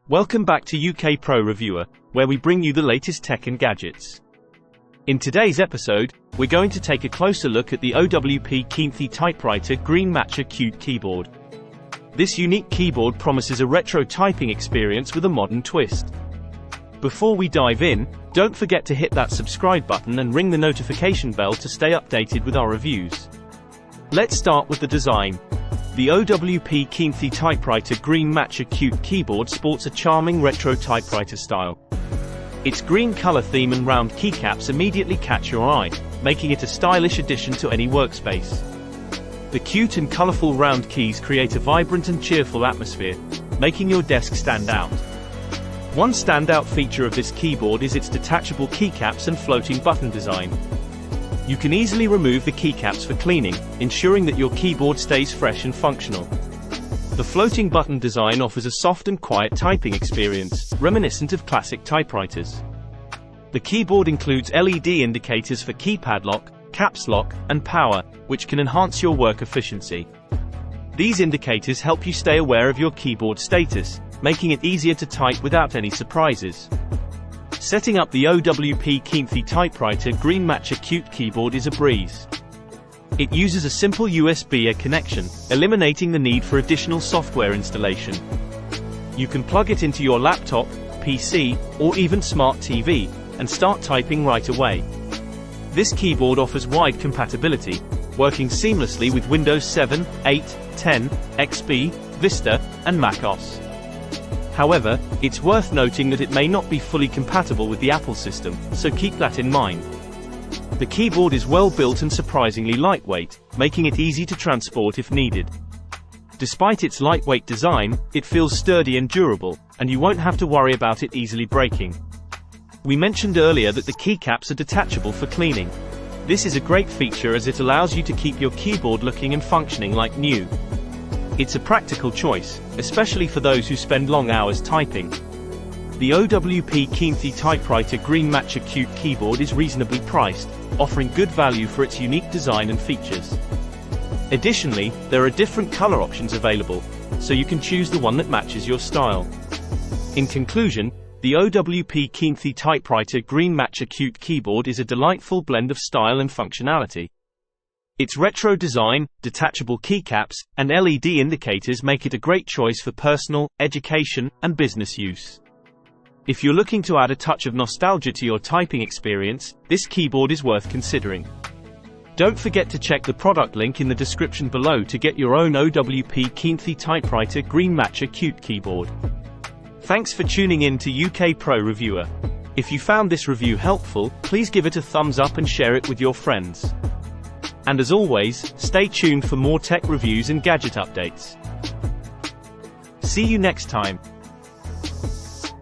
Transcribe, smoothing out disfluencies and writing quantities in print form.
Welcome back to UK Pro Reviewer, where we bring you the latest tech and gadgets. In today's episode, we're going to take a closer look at the Owpkeenthy Typewriter Green Matcha Qt keyboard. This unique keyboard promises a retro typing experience with a modern twist. Before we dive in, don't forget to hit that subscribe button and ring the notification bell to stay updated with our reviews. Let's start with the design. The Owpkeenthy Typewriter Green Matcha Qt keyboard sports a charming retro typewriter style. Its green color theme and round keycaps immediately catch your eye, making it a stylish addition to any workspace. The cute and colorful round keys create a vibrant and cheerful atmosphere, making your desk stand out. One standout feature of this keyboard is its detachable keycaps and floating button design. You can easily remove the keycaps for cleaning, ensuring that your keyboard stays fresh and functional. The floating button design offers a soft and quiet typing experience, reminiscent of classic typewriters. The keyboard includes LED indicators for keypad lock, caps lock, and power, which can enhance your work efficiency. These indicators help you stay aware of your keyboard status, making it easier to type without any surprises. Setting up the Owpkeenthy Typewriter Green Matcha Qt keyboard is a breeze. It uses a simple USB-A connection, eliminating the need for additional software installation. You can plug it into your laptop, PC, or even smart TV, and start typing right away. This keyboard offers wide compatibility, working seamlessly with Windows 7, 8, 10, XP, Vista, and Mac OS. However, it's worth noting that it may not be fully compatible with the Apple system, so keep that in mind. The keyboard is well built and surprisingly lightweight, making it easy to transport if needed. Despite its lightweight design, it feels sturdy and durable, and you won't have to worry about it easily breaking. We mentioned earlier that the keycaps are detachable for cleaning. This is a great feature as it allows you to keep your keyboard looking and functioning like new. It's a practical choice, especially for those who spend long hours typing. The Owpkeenthy Typewriter Green Matcha Qt keyboard is reasonably priced, offering good value for its unique design and features. Additionally, there are different color options available, so you can choose the one that matches your style. In conclusion, the Owpkeenthy Typewriter Green Matcha Qt keyboard is a delightful blend of style and functionality. Its retro design, detachable keycaps, and LED indicators make it a great choice for personal, education, and business use. If you're looking to add a touch of nostalgia to your typing experience, this keyboard is worth considering. Don't forget to check the product link in the description below to get your own Owpkeenthy Typewriter Green Matcha Qt keyboard. Thanks for tuning in to UK Pro Reviewer. If you found this review helpful, please give it a thumbs up and share it with your friends. And as always, stay tuned for more tech reviews and gadget updates. See you next time.